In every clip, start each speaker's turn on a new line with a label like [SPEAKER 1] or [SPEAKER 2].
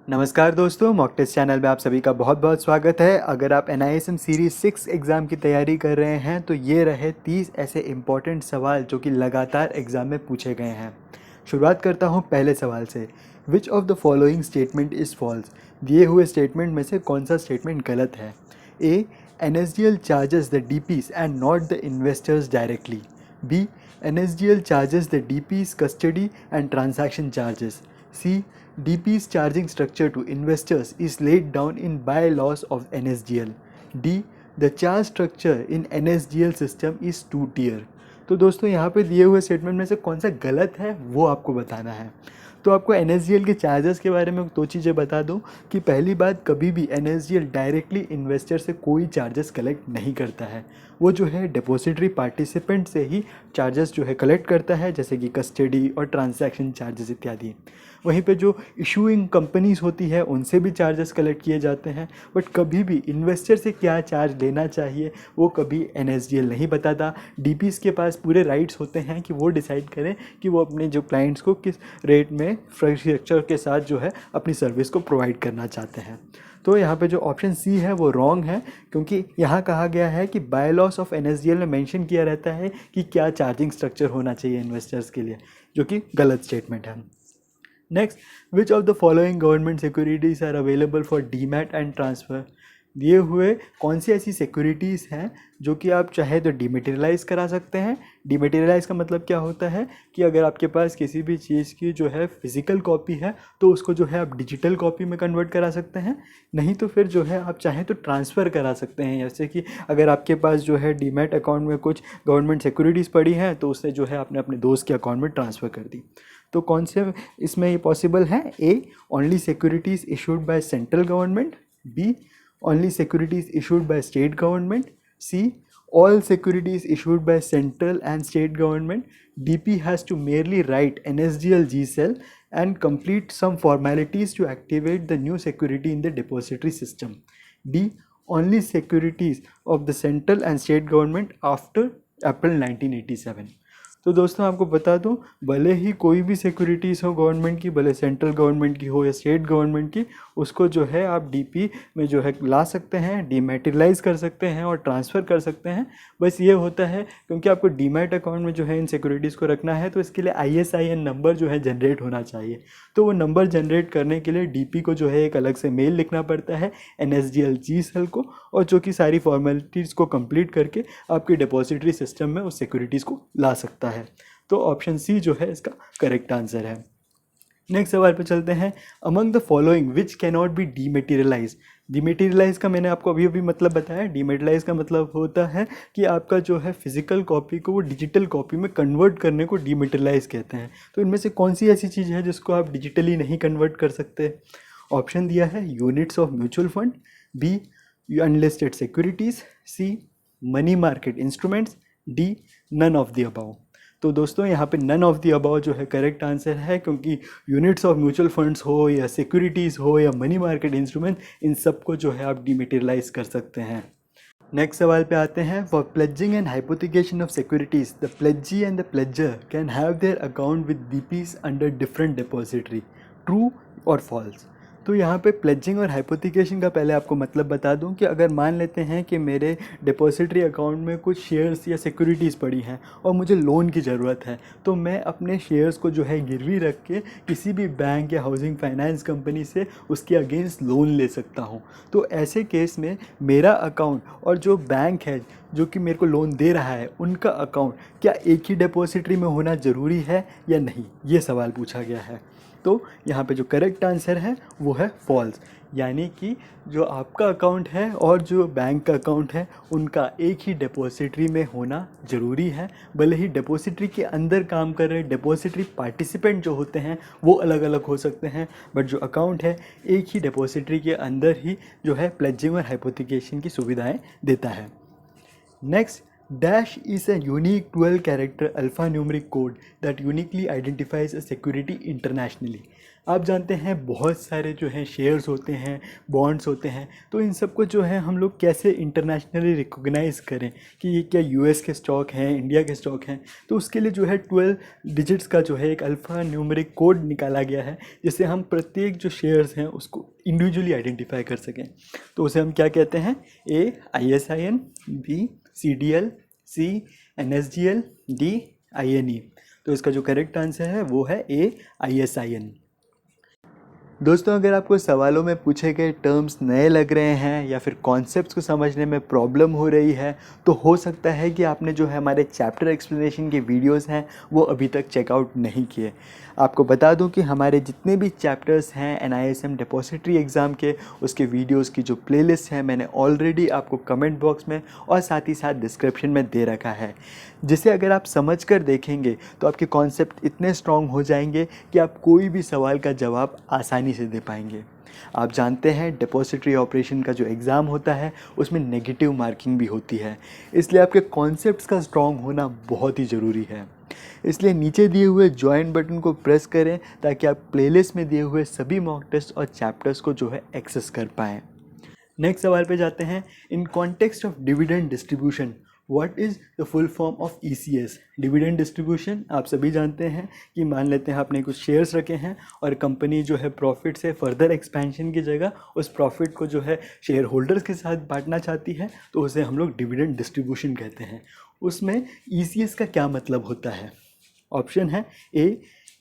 [SPEAKER 1] नमस्कार दोस्तों, mock test channel में आप सभी का बहुत बहुत स्वागत है। अगर आप NISM सीरीज़ 6 एग्ज़ाम की तैयारी कर रहे हैं तो ये रहे 30 ऐसे इम्पॉर्टेंट सवाल जो कि लगातार एग्ज़ाम में पूछे गए हैं। शुरुआत करता हूँ पहले सवाल से। Which of the following statement is false? दिए हुए स्टेटमेंट में से कौन सा स्टेटमेंट गलत है? A, NSDL charges the DPs and not the investors directly. B, NSDL charges the DPs custody and transaction charges. C, DP's charging structure to investors is laid down in bylaws of NSDL. D, the charge structure in NSDL system is two-tier. तो दोस्तों यहाँ पे दिए हुए statement में से कौन सा गलत है वो आपको बताना है। तो आपको NSDL के चार्जेस के बारे में दो चीज़ें बता दूं कि पहली बात, कभी भी NSDL डायरेक्टली इन्वेस्टर से कोई चार्जेस कलेक्ट नहीं करता है। वो जो है डिपॉजिटरी पार्टिसिपेंट से ही चार्जेस जो है कलेक्ट करता है, जैसे कि कस्टडी और ट्रांजैक्शन चार्जेस इत्यादि। वहीं पे जो इशूइंग कंपनीज होती है उनसे भी चार्जेस कलेक्ट किए जाते हैं, बट कभी भी इन्वेस्टर से क्या चार्ज लेना चाहिए वो कभी NSDL नहीं बताता। DPs के पास पूरे राइट्स होते हैं कि वो डिसाइड करें कि वो अपने जो क्लाइंट्स को किस रेट में इंफ्रास्ट्रक्चर के साथ जो है अपनी सर्विस को प्रोवाइड करना चाहते हैं। तो यहाँ पे जो ऑप्शन सी है वो रॉन्ग है, क्योंकि यहाँ कहा गया है कि बायलॉस ऑफ NSDL में मेंशन किया रहता है कि क्या चार्जिंग स्ट्रक्चर होना चाहिए इन्वेस्टर्स के लिए, जो कि गलत स्टेटमेंट है। Next, which of the following government securities are available for demat and transfer? दिए हुए कौन सी ऐसी सिक्योरिटीज़ हैं जो कि आप चाहे तो डीमेटेरियलाइज़ करा सकते हैं। डीमेटेरियलाइज़ का मतलब क्या होता है कि अगर आपके पास किसी भी चीज़ की जो है फिज़िकल कॉपी है तो उसको जो है आप डिजिटल कॉपी में कन्वर्ट करा सकते हैं, नहीं तो फिर जो है आप चाहें तो ट्रांसफ़र करा सकते हैं। जैसे कि अगर आपके पास जो है डीमैट अकाउंट में कुछ गवर्नमेंट सिक्योरिटीज़ पड़ी हैं तो उससे जो है आपने अपने दोस्त के अकाउंट में ट्रांसफ़र कर दी। तो कौन से इसमें ये पॉसिबल है? A, only securities issued by central government. B, only securities issued by state government. C, all securities issued by central and state government. DP has to merely write NSDL GCell and complete some formalities to activate the new security in the depository system. D, only securities of the central and state government after April 1987. तो दोस्तों आपको बता दूं, भले ही कोई भी securities हो government की, भले सेंट्रल गवर्नमेंट की हो या स्टेट गवर्नमेंट की, उसको जो है आप DP में जो है ला सकते हैं, डीमेटेरियलाइज़ कर सकते हैं और ट्रांसफ़र कर सकते हैं। बस ये होता है क्योंकि आपको डीमैट अकाउंट में जो है इन सिक्योरिटीज़ को रखना है तो इसके लिए ISIN नंबर जो है जनरेट होना चाहिए। तो वो नंबर जनरेट करने के लिए DP को जो है एक अलग से मेल लिखना पड़ता है NSDL GCell को, और जो कि सारी फॉर्मेलिटीज़ को कंप्लीट करके आपकी डिपॉजिटरी सिस्टम में उस सिक्योरिटीज़ को ला सकता है। तो ऑप्शन सी जो है इसका करेक्ट आंसर है। नेक्स्ट सवाल पे चलते हैं। Among the following which cannot be dematerialise? Dematerialise का मैंने आपको अभी अभी मतलब बताया। डीमेटेरियलाइज का मतलब होता है कि आपका जो है फिजिकल कॉपी को वो डिजिटल कॉपी में कन्वर्ट करने को डीमेटेरियलाइज कहते हैं। तो इनमें से कौन सी ऐसी चीज़ है जिसको आप डिजिटली नहीं कन्वर्ट कर सकते? ऑप्शन दिया है units of mutual fund, B unlisted securities, C money market instruments, D none of the above. तो दोस्तों यहाँ पे नन ऑफ द अबव जो है करेक्ट आंसर है, क्योंकि यूनिट्स ऑफ म्यूचुअल फंड्स हो या सिक्योरिटीज़ हो या मनी मार्केट इंस्ट्रूमेंट, इन सब को जो है आप डीमेटेरियलाइज कर सकते हैं। नेक्स्ट सवाल पे आते हैं। For pledging and hypothecation of securities the pledgee and the pledgor can have their account with DPs under different depository, true और फॉल्स? तो यहाँ पे प्लेजिंग और हाइपोथिकेशन का पहले आपको मतलब बता दूं कि अगर मान लेते हैं कि मेरे डिपॉजिटरी अकाउंट में कुछ शेयर्स या सिक्योरिटीज़ पड़ी हैं और मुझे लोन की ज़रूरत है, तो मैं अपने शेयर्स को जो है गिरवी रख के किसी भी बैंक या हाउसिंग फाइनेंस कंपनी से उसके अगेंस्ट लोन ले सकता हूँ। तो ऐसे केस में मेरा अकाउंट और जो बैंक है जो कि मेरे को लोन दे रहा है उनका अकाउंट क्या एक ही डिपॉजिटरी में होना ज़रूरी है या नहीं, ये सवाल पूछा गया है। तो यहाँ पे जो करेक्ट आंसर है वो है फॉल्स, यानी कि जो आपका अकाउंट है और जो बैंक का अकाउंट है उनका एक ही डिपॉजिटरी में होना ज़रूरी है। भले ही डिपॉजिटरी के अंदर काम कर रहे डिपॉजिटरी पार्टिसिपेंट जो होते हैं वो अलग अलग हो सकते हैं, बट जो अकाउंट है एक ही डिपॉजिटरी के अंदर ही जो है प्लेजिंग और हाइपोथिकेशन की सुविधाएँ देता है। Next, dash is a unique 12 character alphanumeric code that uniquely identifies a security internationally. आप जानते हैं बहुत सारे जो हैं शेयर्स होते हैं, बॉन्ड्स होते हैं, तो इन सबको जो है हम लोग कैसे इंटरनेशनली रिकॉग्नाइज़ करें कि ये क्या यूएस के स्टॉक हैं, इंडिया के स्टॉक हैं। तो उसके लिए जो है 12 डिजिट्स का जो है एक अल्फ़ा न्यूमेरिक कोड निकाला गया है, जिससे हम प्रत्येक जो शेयर्स हैं उसको इंडिविजुअली आइडेंटिफाई कर सकें। तो उसे हम क्या कहते हैं, AISIN, B CDL, C NSGL, D INE। तो इसका जो करेक्ट आंसर है वो है AISIN। दोस्तों, अगर आपको सवालों में पूछे गए टर्म्स नए लग रहे हैं या फिर कॉन्सेप्ट्स को समझने में प्रॉब्लम हो रही है, तो हो सकता है कि आपने जो है हमारे चैप्टर एक्सप्लेनेशन के वीडियोस हैं वो अभी तक चेकआउट नहीं किए। आपको बता दूं कि हमारे जितने भी चैप्टर्स हैं NISM डिपॉजिटरी एग्ज़ाम के, उसके वीडियोस की जो प्लेलिस्ट है मैंने ऑलरेडी आपको कमेंट बॉक्स में और साथ ही साथ डिस्क्रिप्शन में दे रखा है, जिसे अगर आप समझ कर देखेंगे तो आपके कॉन्सेप्ट इतने स्ट्रॉन्ग हो जाएंगे कि आप कोई भी सवाल का जवाब आसानी से दे पाएंगे। आप जानते हैं डिपॉजिटरी ऑपरेशन का जो एग्ज़ाम होता है उसमें नेगेटिव मार्किंग भी होती है, इसलिए आपके कॉन्सेप्ट्स का स्ट्रॉन्ग होना बहुत ही ज़रूरी है। इसलिए नीचे दिए हुए ज्वाइन बटन को प्रेस करें ताकि आप प्लेलिस्ट में दिए हुए सभी मॉक टेस्ट और चैप्टर्स को जो है एक्सेस कर पाएँ। नेक्स्ट सवाल पे जाते हैं। In context of dividend distribution, what is the full form of ECS। Dividend distribution आप सभी जानते हैं कि मान लेते हैं आपने कुछ शेयर्स रखे हैं और कंपनी जो है प्रॉफिट से फर्दर एक्सपेंशन की जगह उस प्रॉफिट को जो है शेयर होल्डर्स के साथ बांटना चाहती है, तो उसे हम लोग डिविडेंड डिस्ट्रीब्यूशन कहते हैं। उसमें ECS का क्या मतलब होता है? ऑप्शन है A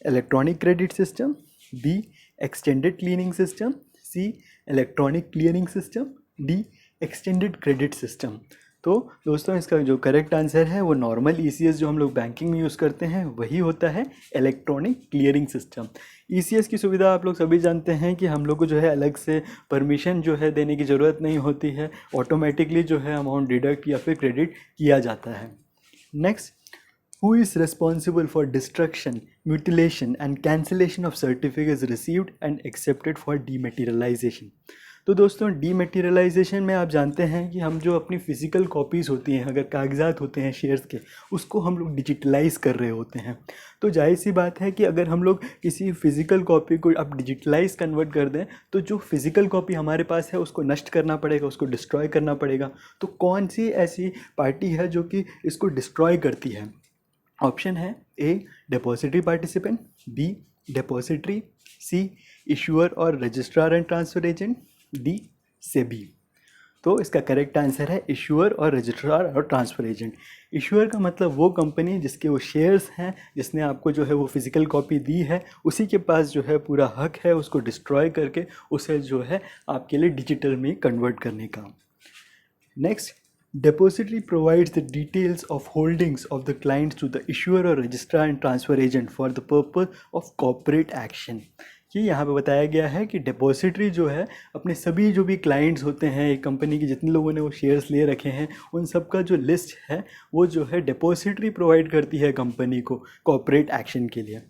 [SPEAKER 1] electronic credit system, B extended cleaning system, C electronic clearing system, D extended credit system. तो दोस्तों, इसका जो करेक्ट आंसर है वो नॉर्मल ECS जो हम लोग बैंकिंग में यूज़ करते हैं वही होता है, इलेक्ट्रॉनिक क्लियरिंग सिस्टम। ECS की सुविधा आप लोग सभी जानते हैं कि हम लोग को जो है अलग से परमिशन जो है देने की ज़रूरत नहीं होती है, ऑटोमेटिकली जो है अमाउंट डिडक्ट या फिर क्रेडिट किया जाता है। Next, who is responsible for destruction, mutilation and cancellation of certificates received and accepted for dematerialization। तो दोस्तों, डीमेटीरियलाइजेशन में आप जानते हैं कि हम जो अपनी फ़िज़िकल कॉपीज़ होती हैं, अगर कागजात होते हैं शेयर्स के, उसको हम लोग डिजिटलाइज़ कर रहे होते हैं। तो जाहिर सी बात है कि अगर हम लोग किसी फ़िज़िकल कॉपी को अब डिजिटलाइज़ कन्वर्ट कर दें तो जो फ़िज़िकल कॉपी हमारे पास है उसको नष्ट करना पड़ेगा, उसको डिस्ट्रॉय करना पड़ेगा। तो कौन सी ऐसी पार्टी है जो कि इसको डिस्ट्रॉय करती है? ऑप्शन है A depository participant, B depository, C issuer और registrar and transfer agent, D SEBI. तो इसका करेक्ट आंसर है इशूअर और रजिस्ट्रार और ट्रांसफ़र एजेंट। इशूअर का मतलब वो कंपनी जिसके वो शेयर्स हैं, जिसने आपको जो है वो फिज़िकल कॉपी दी है, उसी के पास जो है पूरा हक है उसको डिस्ट्रॉय करके उसे जो है आपके लिए डिजिटल में कन्वर्ट करने का। Next, depository provides the details of holdings of the clients to the issuer or registrar and transfer agent for the purpose of corporate action। कि यहाँ पे बताया गया है कि डिपॉजिटरी जो है अपने सभी जो भी क्लाइंट्स होते हैं एक कंपनी के, जितने लोगों ने वो शेयर्स ले रखे हैं, उन सब का जो लिस्ट है वो जो है डिपॉजिटरी प्रोवाइड करती है कंपनी को कॉर्पोरेट एक्शन के लिए।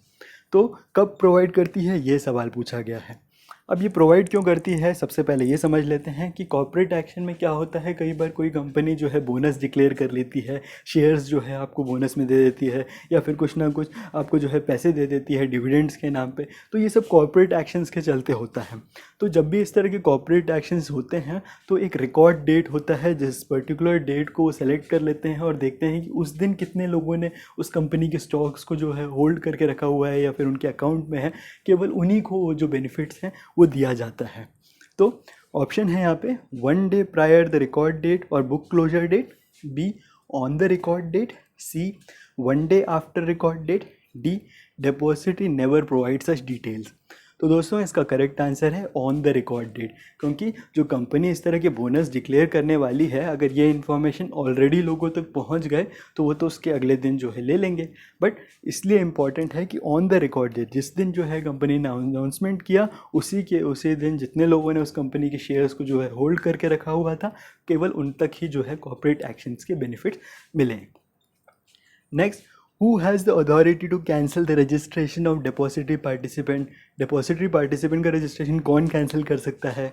[SPEAKER 1] तो कब प्रोवाइड करती है, ये सवाल पूछा गया है। अब ये प्रोवाइड क्यों करती है, सबसे पहले ये समझ लेते हैं कि कॉर्पोरेट एक्शन में क्या होता है। कई बार कोई कंपनी जो है बोनस डिक्लेयर कर लेती है, शेयर्स जो है आपको बोनस में दे देती है, या फिर कुछ ना कुछ आपको जो है पैसे दे देती है डिविडेंड्स के नाम पे। तो ये सब कॉर्पोरेट एक्शंस के चलते होता है। तो जब भी इस तरह के कॉर्पोरेट एक्शंस होते हैं तो एक रिकॉर्ड डेट होता है, जिस पर्टिकुलर डेट को वो सेलेक्ट कर लेते हैं और देखते हैं कि उस दिन कितने लोगों ने उस कंपनी के स्टॉक्स को जो है होल्ड करके रखा हुआ है या फिर उनके अकाउंट में है। केवल उन्हीं को वो जो बेनिफिट्स हैं वो दिया जाता है। तो ऑप्शन है यहाँ पे 1 day prior the record date और book closure date, B on the record date, C 1 day after record date, D depository never provide such details. तो दोस्तों, इसका करेक्ट आंसर है ऑन द रिकॉर्ड डेट, क्योंकि जो कंपनी इस तरह के बोनस डिक्लेयर करने वाली है, अगर ये इन्फॉर्मेशन ऑलरेडी लोगों तक पहुंच गए तो वो तो उसके अगले दिन जो है ले लेंगे। बट इसलिए इम्पॉर्टेंट है कि ऑन द रिकॉर्ड डेट, जिस दिन जो है कंपनी ने अनाउंसमेंट किया उसी दिन जितने लोगों ने उस कंपनी के शेयर्स को जो है होल्ड करके रखा हुआ था, केवल उन तक ही जो है कॉर्पोरेट एक्शंस के बेनिफिट्स मिलें। Next, who has the authority to cancel the registration of depository participant। depository participant का registration कौन cancel कर सकता है?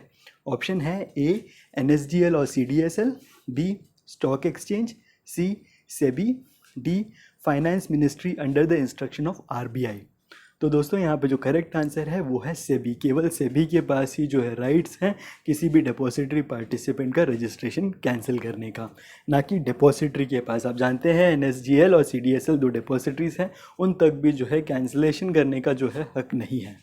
[SPEAKER 1] ऑप्शन है A NSDL और CDSL, B stock exchange, C SEBI, D finance ministry under the instruction of RBI। तो दोस्तों यहाँ पे जो करेक्ट आंसर है वो है सेबी। केवल सेबी के पास ही जो है राइट्स हैं किसी भी डिपॉजिटरी पार्टिसिपेंट का रजिस्ट्रेशन कैंसिल करने का, ना कि डिपॉजिटरी के पास। आप जानते हैं एनएसजीएल और सीडीएसएल दो डिपॉजिटरीज हैं, उन तक भी जो है कैंसिलेशन करने का जो है हक नहीं है।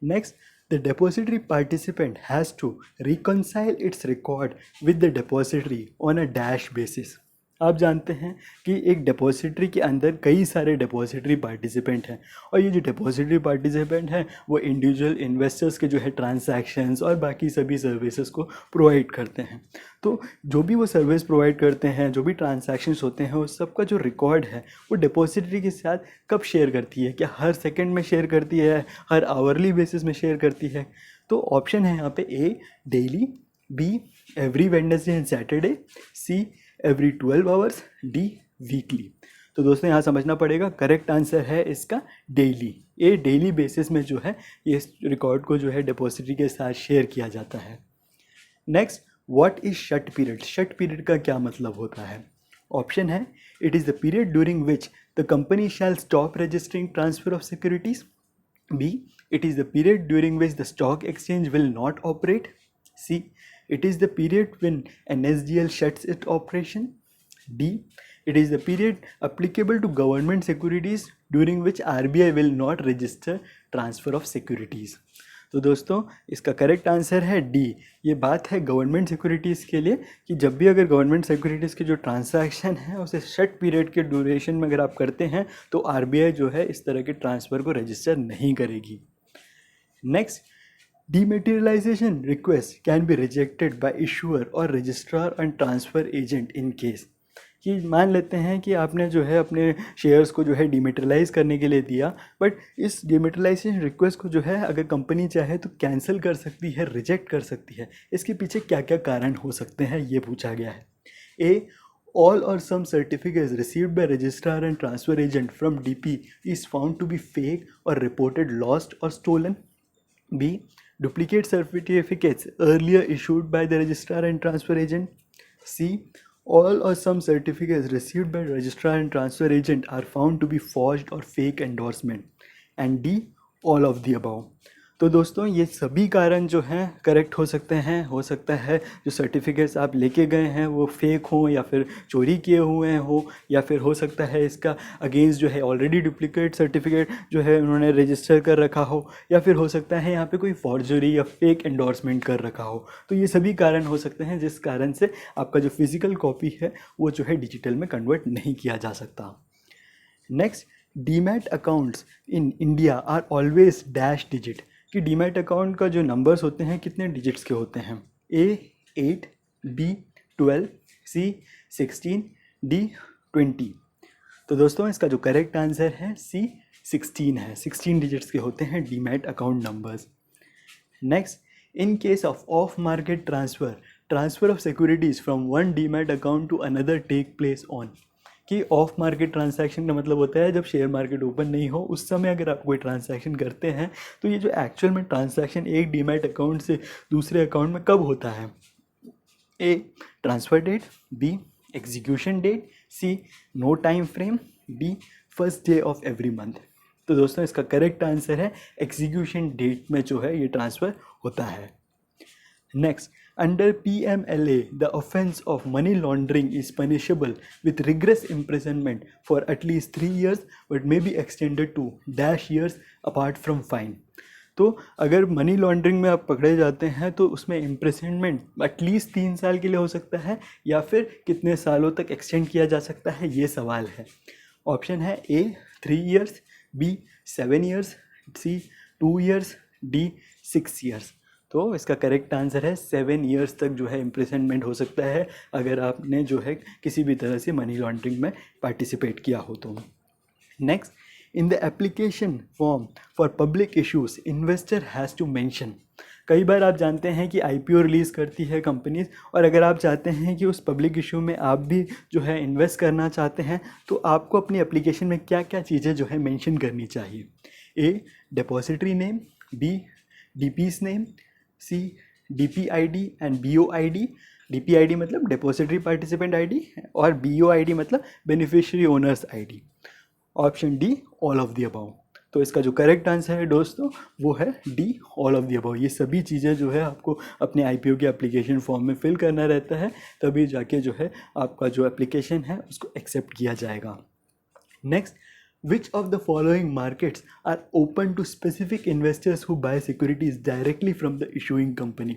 [SPEAKER 1] Next, the depository participant has to reconcile its record with the depository on a dash basis। आप जानते हैं कि एक डिपॉजिटरी के अंदर कई सारे डिपॉजिटरी पार्टिसिपेंट हैं, और ये जो डिपॉजिटरी पार्टिसिपेंट हैं वो इंडिविजुअल इन्वेस्टर्स के जो है ट्रांजैक्शंस और बाकी सभी सर्विसेज को प्रोवाइड करते हैं। तो जो भी वो सर्विस प्रोवाइड करते हैं, जो भी ट्रांजैक्शंस होते हैं, उस सब का जो रिकॉर्ड है वो डिपॉजिटरी के साथ कब शेयर करती है? क्या हर सेकंड में शेयर करती है, हर आवरली बेसिस में शेयर करती है? तो ऑप्शन है यहाँ पे A daily, B every Wednesday and Saturday, C every 12 hours, D weekly. तो दोस्तों यहाँ समझना पड़ेगा, करेक्ट आंसर है इसका डेली। ये डेली बेसिस में जो है ये रिकॉर्ड को जो है डिपॉजिटरी के साथ शेयर किया जाता है। Next, what is shut period? Shut period का क्या मतलब होता है? ऑप्शन है it is the period during which the company shall stop registering transfer of securities, B it is the period during which the stock exchange will not operate, C it is the period when NSDL shuts its operation, D it is the period applicable to government securities during which RBI will not register transfer of securities। तो दोस्तों इसका correct answer है D. ये बात है government securities के लिए कि जब भी अगर गवर्नमेंट सिक्योरिटीज़ के जो ट्रांजैक्शन है उसे शट पीरियड के ड्यूरेशन में अगर आप करते हैं तो RBI जो है इस तरह के ट्रांसफ़र को रजिस्टर नहीं करेगी। Next, Dematerialization request can be rejected by issuer or registrar and transfer agent in case कि मान लेते हैं कि आपने जो है अपने शेयर्स को जो है डीमेटेरियलाइज करने के लिए दिया, बट इस डीमेटेरियलाइजेशन रिक्वेस्ट को जो है अगर कंपनी चाहे तो कैंसिल कर सकती है, रिजेक्ट कर सकती है। इसके पीछे क्या क्या कारण हो सकते हैं ये पूछा गया है। ए all or some certificates received by registrar and transfer agent from DP is found to be fake or reported lost or stolen, B duplicate certificates earlier issued by the registrar and transfer agent, C all or some certificates received by registrar and transfer agent are found to be forged or fake endorsement, and D all of the above। तो दोस्तों ये सभी कारण जो हैं correct हो सकते हैं। हो सकता है जो सर्टिफिकेट्स आप लेके गए हैं वो फेक हों या फिर चोरी किए हुए हो, या फिर हो सकता है इसका अगेंस्ट जो है ऑलरेडी डुप्लीकेट सर्टिफिकेट जो है उन्होंने रजिस्टर कर रखा हो, या फिर हो सकता है यहाँ पे कोई फॉर्जरी या फेक एंडोर्समेंट कर रखा हो। तो ये सभी कारण हो सकते हैं जिस कारण से आपका जो फिजिकल कॉपी है वो जो है डिजिटल में कन्वर्ट नहीं किया जा सकता। Next, demat accounts in India are always dash digit कि डीमैट अकाउंट का जो नंबर्स होते हैं कितने डिजिट्स के होते हैं? ए 8, बी 12, सी 16, डी 20। तो दोस्तों इसका जो करेक्ट आंसर है सी 16 है। 16 डिजिट्स के होते हैं demat account numbers. Next, in case of market transfer of securities from one demat account to another take place on कि ऑफ मार्केट ट्रांजैक्शन का मतलब होता है जब शेयर मार्केट ओपन नहीं हो उस समय अगर आप कोई ट्रांजैक्शन करते हैं तो ये जो एक्चुअल में ट्रांजैक्शन एक डीमैट अकाउंट से दूसरे अकाउंट में कब होता है? A transfer date, B execution date, C no time frame, D first day of every month. तो दोस्तों इसका करेक्ट आंसर है एग्जीक्यूशन डेट में जो है ये ट्रांसफ़र होता है। Next, under PMLA, the offense of money laundering is punishable with rigorous imprisonment for at least 3 years but may be extended to dash years apart from fine। तो अगर money laundering में आप पकड़े जाते हैं तो उसमें इम्प्रिजनमेंट एटलीस्ट 3 साल के लिए हो सकता है या फिर कितने सालों तक एक्सटेंड किया जा सकता है, ये सवाल है। ऑप्शन है ए 3 years, बी 7 years, सी 2 years, डी 6 years। तो इसका करेक्ट आंसर है 7 years तक जो है इम्प्रिजनमेंट हो सकता है अगर आपने जो है किसी भी तरह से मनी लॉन्ड्रिंग में पार्टिसिपेट किया हो तो। Next, in the application form for public issues investor has to mention. कई बार आप जानते हैं कि IPO रिलीज़ करती है कंपनीज, और अगर आप चाहते हैं कि उस पब्लिक इशू में आप भी जो है इन्वेस्ट करना चाहते हैं तो आपको अपनी एप्लीकेशन में क्या क्या चीज़ें जो है मेंशन करनी चाहिए? A depository name, B DP's name, C DPID and BOID। DPID मतलब डिपॉजिटरी पार्टिसिपेंट ID और BOID मतलब beneficiary owners ID। Option D all of the above. तो इसका जो करेक्ट आंसर है दोस्तों वो है D, all of the above. ये सभी चीज़ें जो है आपको अपने आईपीओ के एप्लीकेशन फॉर्म में फिल करना रहता है, तभी जाके जो है आपका जो एप्लीकेशन है उसको एक्सेप्ट किया जाएगा। Next, which of the following markets are open to specific investors who buy securities directly from the issuing company?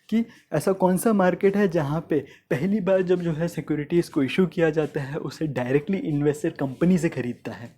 [SPEAKER 1] कि ऐसा कौन सा मार्केट है जहाँ पे पहली बार जब जो है सिक्योरिटीज़ को इशू किया जाता है उसे डायरेक्टली इन्वेस्टर कंपनी से खरीदता है।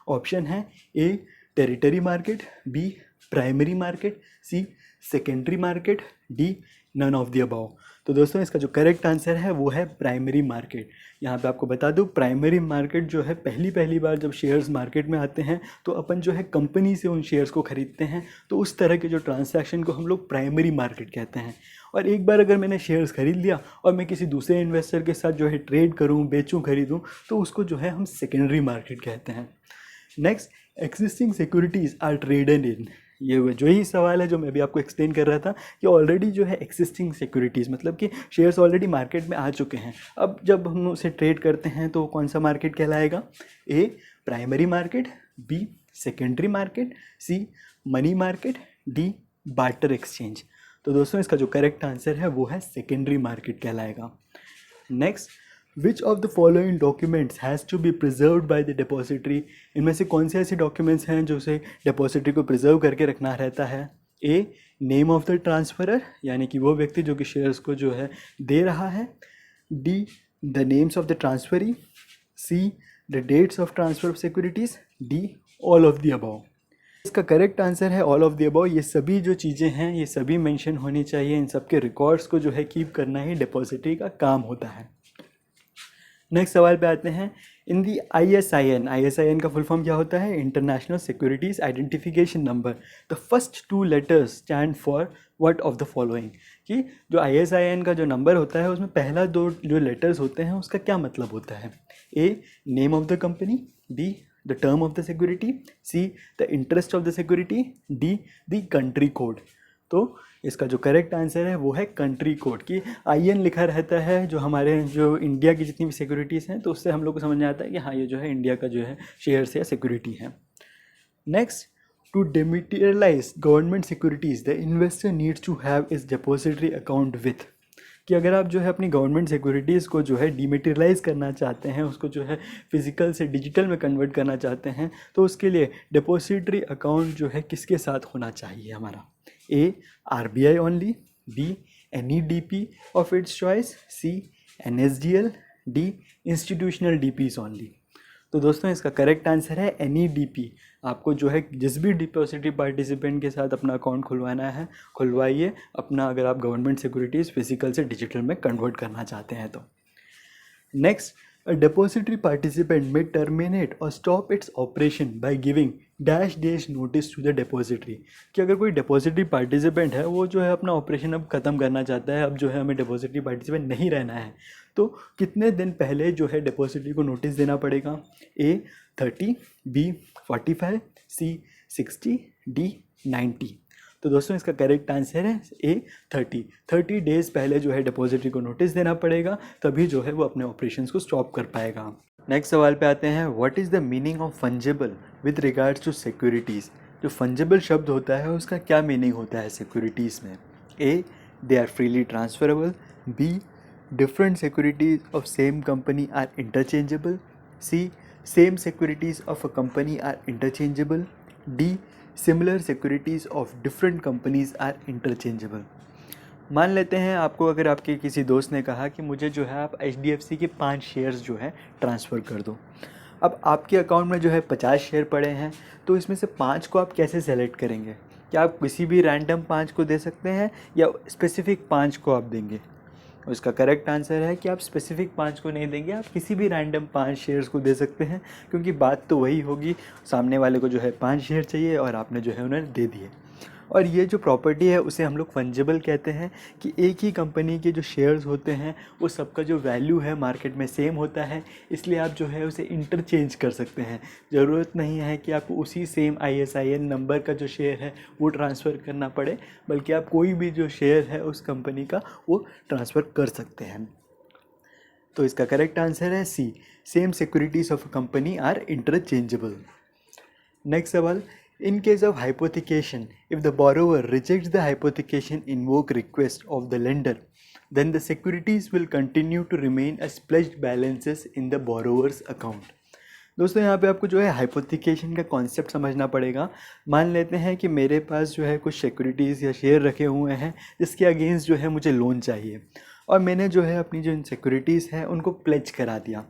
[SPEAKER 1] ऑप्शन है A territory market, B primary market, C secondary market, D none of the above. तो दोस्तों इसका जो करेक्ट आंसर है वो है प्राइमरी मार्केट। यहाँ पे आपको बता दूँ प्राइमरी मार्केट जो है पहली बार जब शेयर्स मार्केट में आते हैं तो अपन जो है कंपनी से उन शेयर्स को ख़रीदते हैं, तो उस तरह के जो ट्रांसैक्शन को हम लोग प्राइमरी मार्केट कहते हैं। और एक बार अगर मैंने शेयर्स ख़रीद लिया और मैं किसी दूसरे इन्वेस्टर के साथ जो है ट्रेड करूँ, बेचूँ, ख़रीदूँ, तो उसको जो है हम सेकेंडरी मार्केट कहते हैं। Next, existing securities are traded in, ये जो ही सवाल है जो मैं भी आपको एक्सप्लेन कर रहा था कि ऑलरेडी जो है एक्सिस्टिंग सिक्योरिटीज़ मतलब कि शेयर्स ऑलरेडी मार्केट में आ चुके हैं, अब जब हम उसे ट्रेड करते हैं तो कौन सा मार्केट कहलाएगा? A primary market, B secondary market, C money market, D barter exchange. तो दोस्तों इसका जो करेक्ट आंसर है वो है सेकेंडरी मार्केट कहलाएगा। Next, which of the following documents has to be preserved by the depository, इनमें से कौन से ऐसे डॉक्यूमेंट्स हैं जो उसे डिपॉजिटरी को प्रिजर्व करके रखना रहता है? A name of the transferor, यानी कि वो व्यक्ति जो कि शेयर्स को जो है दे रहा है, D the names of the transferee, C the dates of transfer of securities, D all of the above. इसका करेक्ट आंसर है ऑल ऑफ द अबव। ये सभी जो चीज़ें हैं ये सभी मेंशन होनी चाहिए, इन सब के रिकॉर्ड्स को जो है कीप करना ही डिपॉजिटरी का काम होता है। नेक्स्ट सवाल पे आते हैं। इन दी ISIN का फुल फॉर्म क्या होता है? International securities identification number. The first 2 letters stand for what of the following, कि जो ISIN का जो नंबर होता है उसमें पहला 2 जो लेटर्स होते हैं उसका क्या मतलब होता है? A name of the company, B the term of the security, C the interest of the security, D the country code. तो इसका जो करेक्ट आंसर है वो है कंट्री कोड, की IN लिखा रहता है जो हमारे जो इंडिया की जितनी भी सिक्योरिटीज़ हैं, तो उससे हम लोग को समझ में आता है कि हाँ ये जो है इंडिया का जो है शेयर्स या सिक्योरिटी है। Next, to dematerialise government securities the investor needs to have is depository account with, कि अगर आप जो है अपनी गवर्नमेंट सिक्योरिटीज़ को जो है डिमेटेरियलाइज़ करना चाहते हैं, उसको जो है फिजिकल से डिजिटल में कन्वर्ट करना चाहते हैं, तो उसके लिए डिपॉजिटरी अकाउंट जो है किसके साथ होना चाहिए हमारा? A RBI only, B NEDP of its choice, C NSDL, D institutional DPs only. तो दोस्तों इसका करेक्ट आंसर है NEDP। आपको जो है जिस भी डिपॉजिटरी पार्टिसिपेंट के साथ अपना अकाउंट खुलवाना है खुलवाइए अपना, अगर आप गवर्नमेंट सिक्योरिटीज़ फिजिकल से डिजिटल में कन्वर्ट करना चाहते हैं तो। Next, a depository participant may terminate or stop its operation by giving dash dash notice to the depository, कि अगर कोई डिपॉजिटरी पार्टिसिपेंट है वो जो है अपना ऑपरेशन अब ख़त्म करना चाहता है, अब जो है हमें डिपॉजिटरी पार्टिसिपेंट नहीं रहना है, तो कितने दिन पहले जो है डिपॉजिटरी को नोटिस देना पड़ेगा? A 30, B 45, C 60, D 90। तो दोस्तों इसका करेक्ट आंसर है ए 30 डेज़ पहले जो है डिपॉजिटरी को नोटिस देना पड़ेगा, तभी जो है वो अपने ऑपरेशंस को स्टॉप कर पाएगा। नेक्स्ट सवाल पे आते हैं। What is the meaning of fungible with regards to securities? जो फंजिबल शब्द होता है उसका क्या मीनिंग होता है सिक्योरिटीज़ में? A they are freely transferable, B different securities of same company are interchangeable, C same securities of a company are interchangeable, D similar securities of different companies are interchangeable. मान लेते हैं आपको अगर आपके किसी दोस्त ने कहा कि मुझे जो है आप HDFC के 5 शेयर्स जो है ट्रांसफ़र कर दो। अब आपके अकाउंट में जो है 50 शेयर पड़े हैं, तो इसमें से 5 को आप कैसे सेलेक्ट करेंगे? क्या आप किसी भी रैंडम 5 को दे सकते हैं या स्पेसिफिक 5 को आप देंगे? उसका करेक्ट आंसर है कि आप स्पेसिफिक 5 को नहीं देंगे, आप किसी भी रैंडम 5 शेयर्स को दे सकते हैं, क्योंकि बात तो वही होगी, सामने वाले को जो है 5 शेयर चाहिए और आपने जो है उन्हें दे दिए। और ये जो प्रॉपर्टी है उसे हम लोग फंजिबल कहते हैं, कि एक ही कंपनी के जो शेयर्स होते हैं वो सबका जो वैल्यू है मार्केट में सेम होता है, इसलिए आप जो है उसे इंटरचेंज कर सकते हैं। ज़रूरत नहीं है कि आपको उसी सेम ISIN नंबर का जो शेयर है वो ट्रांसफ़र करना पड़े, बल्कि आप कोई भी जो शेयर है उस कंपनी का वो ट्रांसफ़र कर सकते हैं। तो इसका करेक्ट आंसर है C, same securities of a company are interchangeable. Next सवाल, in case of hypothecation if the borrower rejects the hypothecation invoke request of the lender then the securities will continue to remain as pledged balances in the borrower's account। दोस्तों यहाँ पे आपको जो है hypothecation का concept समझना पड़ेगा। मान लेते हैं कि मेरे पास जो है कुछ सिक्योरिटीज़ या शेयर रखे हुए हैं जिसके अगेंस्ट जो है मुझे लोन चाहिए, और मैंने जो है अपनी जो सिक्योरिटीज़ हैं उनको प्लेज करा दिया।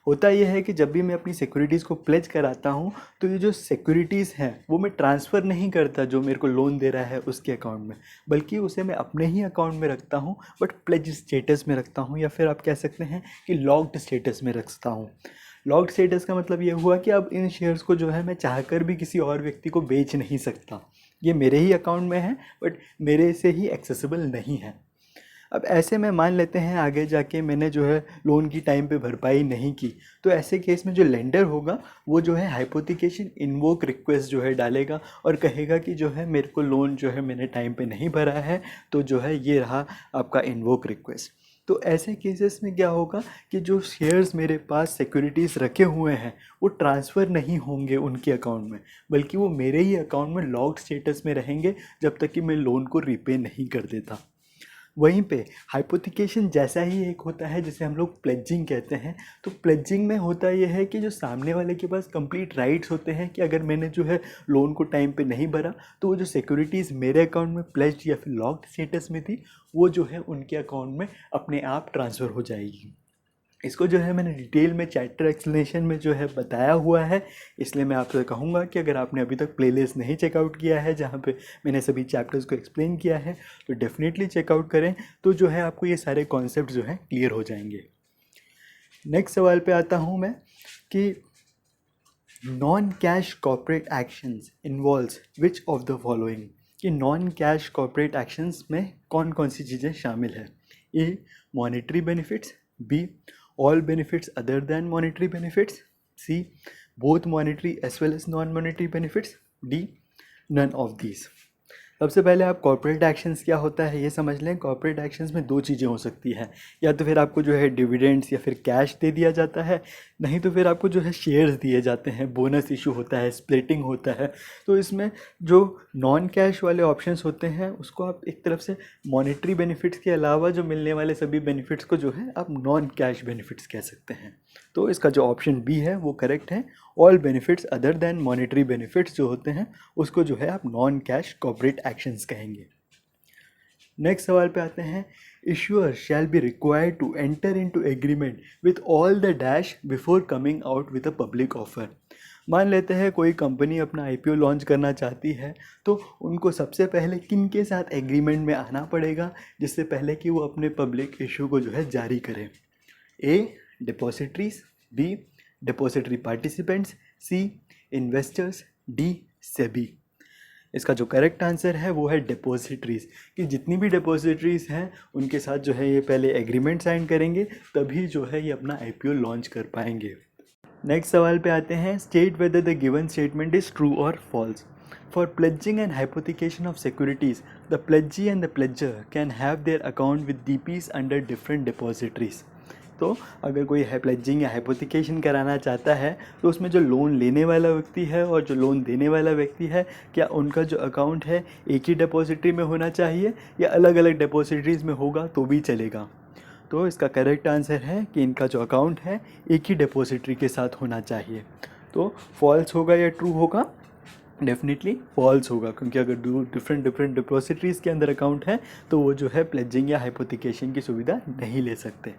[SPEAKER 1] होता यह है कि जब भी मैं अपनी सिक्योरिटीज़ को प्लेज कराता हूँ तो ये जो सिक्योरिटीज़ हैं वो मैं ट्रांसफ़र नहीं करता जो मेरे को लोन दे रहा है उसके अकाउंट में, बल्कि उसे मैं अपने ही अकाउंट में रखता हूँ, बट प्लेज स्टेटस में रखता हूँ, या फिर आप कह सकते हैं कि लॉक्ड स्टेटस में रखता हूँ। लॉक्ड स्टेटस का मतलब ये हुआ कि अब इन शेयर्स को जो है मैं चाहकर भी किसी और व्यक्ति को बेच नहीं सकता। ये मेरे ही अकाउंट में है बट मेरे से ही एक्सेसिबल नहीं है। अब ऐसे में मान लेते हैं आगे जाके मैंने जो है लोन की टाइम पे भरपाई नहीं की, तो ऐसे केस में जो लेंडर होगा वो जो है हाइपोथिकेशन इन्वोक रिक्वेस्ट जो है डालेगा और कहेगा कि जो है मेरे को लोन जो है मैंने टाइम पे नहीं भरा है, तो जो है ये रहा आपका इन्वोक रिक्वेस्ट। तो ऐसे केसेस में क्या होगा कि जो शेयर्स मेरे पास सिक्योरिटीज़ रखे हुए हैं वो ट्रांसफ़र नहीं होंगे उनके अकाउंट में, बल्कि वो मेरे ही अकाउंट में लॉक्ड स्टेटस में रहेंगे जब तक कि मैं लोन को रीपे नहीं कर देता। वहीं पे हाइपोथिकेशन जैसा ही एक होता है जिसे हम लोग प्लेजिंग कहते हैं। तो प्लेजिंग में होता यह है कि जो सामने वाले के पास कंप्लीट राइट्स होते हैं कि अगर मैंने जो है लोन को टाइम पे नहीं भरा तो वो जो सिक्योरिटीज़ मेरे अकाउंट में प्लेज्ड या फिर लॉक्ड स्टेटस में थी वो जो है उनके अकाउंट में अपने आप ट्रांसफ़र हो जाएगी। इसको जो है मैंने डिटेल में चैप्टर एक्सप्लेनेशन में जो है बताया हुआ है, इसलिए मैं आपसे कहूँगा कि अगर आपने अभी तक प्लेलिस्ट नहीं चेकआउट किया है जहाँ पे मैंने सभी चैप्टर्स को एक्सप्लेन किया है तो डेफिनेटली चेकआउट करें, तो जो है आपको ये सारे कॉन्सेप्ट जो हैं क्लियर हो जाएंगे। नेक्स्ट सवाल पे आता हूँ मैं कि non cash corporate actions involves which of the following, कि नॉन कैश कॉर्पोरेट एक्शंस में कौन कौन सी चीज़ें शामिल है। A monetary benefits, B all benefits other than monetary benefits, C both monetary as well as non-monetary benefits, D none of these। सबसे पहले आप कॉर्पोरेट एक्शंस क्या होता है ये समझ लें। कॉर्पोरेट एक्शंस में दो चीज़ें हो सकती हैं, या तो फिर आपको जो है डिविडेंड्स या फिर कैश दे दिया जाता है, नहीं तो फिर आपको जो है शेयर्स दिए जाते हैं, बोनस इशू होता है, स्प्लिटिंग होता है। तो इसमें जो नॉन कैश वाले ऑप्शंस होते हैं उसको आप एक तरफ से मॉनेटरी बेनिफिट्स के अलावा जो मिलने वाले सभी बेनिफिट्स को जो है आप नॉन कैश बेनिफिट्स कह सकते हैं। तो इसका जो ऑप्शन बी है वो करेक्ट है। All benefits other than monetary benefits जो होते हैं उसको जो है आप नॉन कैश कॉर्पोरेट एक्शंस कहेंगे। नेक्स्ट सवाल पे आते हैं, issuer shall be required to enter into agreement with all the dash before coming out with a public offer. मान लेते हैं कोई कंपनी अपना आईपीओ लॉन्च करना चाहती है, तो उनको सबसे पहले किन के साथ एग्रीमेंट में आना पड़ेगा जिससे पहले कि वो अपने पब्लिक इशू को जो है जारी करें। ए डिपॉजिटरीज, बी डिपॉजिटरी पार्टिसिपेंट्स, सी इन्वेस्टर्स, डी सेबी। इसका जो करेक्ट आंसर है वो है डिपॉजिटरीज़, कि जितनी भी डिपॉजिटरीज़ हैं उनके साथ जो है ये पहले एग्रीमेंट साइन करेंगे तभी जो है ये अपना आईपीओ लॉन्च कर पाएंगे। नेक्स्ट सवाल पे आते हैं, state whether the given statement is true और false. For pledging and hypothecation of securities the pledgee and the pledgor can have their account with DPs under different depositories. तो अगर कोई प्लेजिंग या हाइपोथिकेशन कराना चाहता है तो उसमें जो लोन लेने वाला व्यक्ति है और जो लोन देने वाला व्यक्ति है, क्या उनका जो अकाउंट है एक ही डिपॉजिटरी में होना चाहिए या अलग अलग डिपॉजिटरीज़ में होगा तो भी चलेगा। तो इसका करेक्ट आंसर है कि इनका जो अकाउंट है एक ही डिपॉजिटरी के साथ होना चाहिए। तो फॉल्स होगा या ट्रू होगा? डेफिनेटली फॉल्स होगा, क्योंकि अगर दो डिफरेंट डिपॉजिटरीज़ के अंदर अकाउंट है तो वो जो है प्लेजिंग या हाइपोथिकेशन की सुविधा नहीं ले सकते।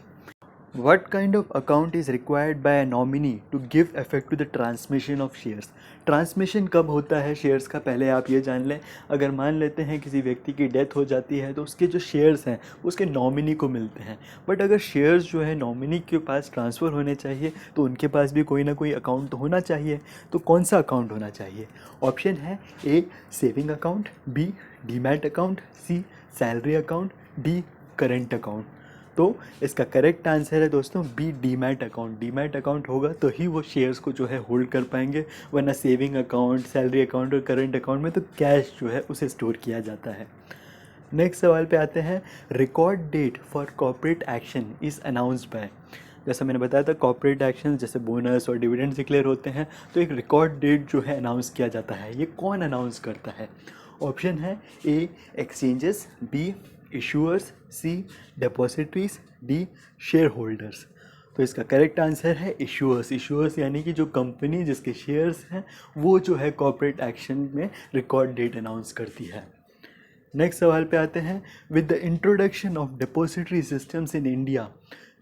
[SPEAKER 1] What kind of account is required by a nominee to give effect to the transmission of shares? Transmission कब होता है शेयर्स का, पहले आप ये जान लें। अगर मान लेते हैं किसी व्यक्ति की डेथ हो जाती है तो उसके जो शेयर्स हैं उसके नॉमिनी को मिलते हैं, बट अगर शेयर्स जो है नॉमिनी के पास ट्रांसफ़र होने चाहिए तो उनके पास भी कोई ना कोई अकाउंट तो होना चाहिए। तो कौन सा अकाउंट होना चाहिए? ऑप्शन है A saving account, B demat account, C salary account, D current account. तो इसका करेक्ट आंसर है दोस्तों B demat account. Demat account होगा तो ही वो शेयर्स को जो है होल्ड कर पाएंगे, वरना सेविंग अकाउंट, सैलरी अकाउंट और करंट अकाउंट में तो कैश जो है उसे स्टोर किया जाता है। नेक्स्ट सवाल पे आते हैं, record date for corporate action is announced by. जैसा मैंने बताया था कॉर्पोरेट एक्शन जैसे बोनस और डिविडेंड डिक्लेयर होते हैं तो एक रिकॉर्ड डेट जो है अनाउंस किया जाता है। ये कौन अनाउंस करता है? ऑप्शन है ए एक्सचेंजेस, बी इशूअर्स, सी डिपॉजिटरीज, डी शेयर होल्डर्स। तो इसका करेक्ट आंसर है इशूअर्स। इशूअर्स यानी कि जो कंपनी जिसके शेयर्स हैं वो जो है कॉर्पोरेट एक्शन में रिकॉर्ड डेट अनाउंस करती है। नेक्स्ट सवाल पे आते हैं। With the introduction of depository systems in India,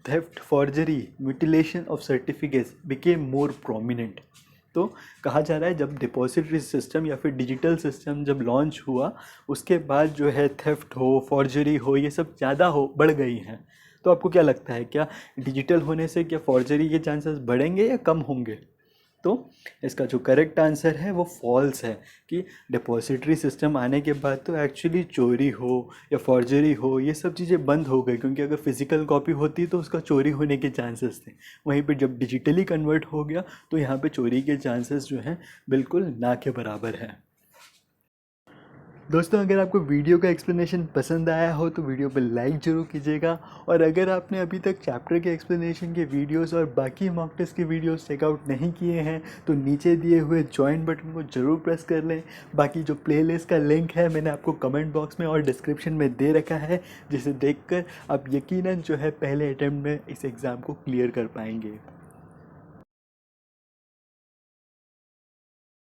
[SPEAKER 1] theft, forgery, mutilation of certificates became more prominent. तो कहा जा रहा है जब डिपॉजिटरी सिस्टम या फिर डिजिटल सिस्टम जब लॉन्च हुआ उसके बाद जो है थेफ्ट हो, फॉर्जरी हो, ये सब ज़्यादा बढ़ गई हैं। तो आपको क्या लगता है, क्या डिजिटल होने से क्या फॉर्जरी के चांसेस बढ़ेंगे या कम होंगे? तो इसका जो करेक्ट आंसर है वो फॉल्स है कि डिपॉजिटरी सिस्टम आने के बाद तो एक्चुअली चोरी हो या फॉर्जरी हो ये सब चीज़ें बंद हो गई, क्योंकि अगर फिजिकल कॉपी होती तो उसका चोरी होने के चांसेस थे। वहीं पे जब डिजिटली कन्वर्ट हो गया तो यहाँ पे चोरी के चांसेस जो हैं बिल्कुल ना के बराबर है। दोस्तों अगर आपको वीडियो का एक्सप्लेनेशन पसंद आया हो तो वीडियो पर लाइक ज़रूर कीजिएगा, और अगर आपने अभी तक चैप्टर के एक्सप्लेनेशन के वीडियोस और बाकी मॉक टेस्ट के वीडियोस चेकआउट नहीं किए हैं तो नीचे दिए हुए ज्वाइन बटन को ज़रूर प्रेस कर लें। बाकी जो प्लेलिस्ट का लिंक है मैंने आपको कमेंट बॉक्स में और डिस्क्रिप्शन में दे रखा है, जिसे देखकर आप यकीनन जो है पहले अटैम्प्ट में इस एग्ज़ाम को क्लियर कर पाएंगे।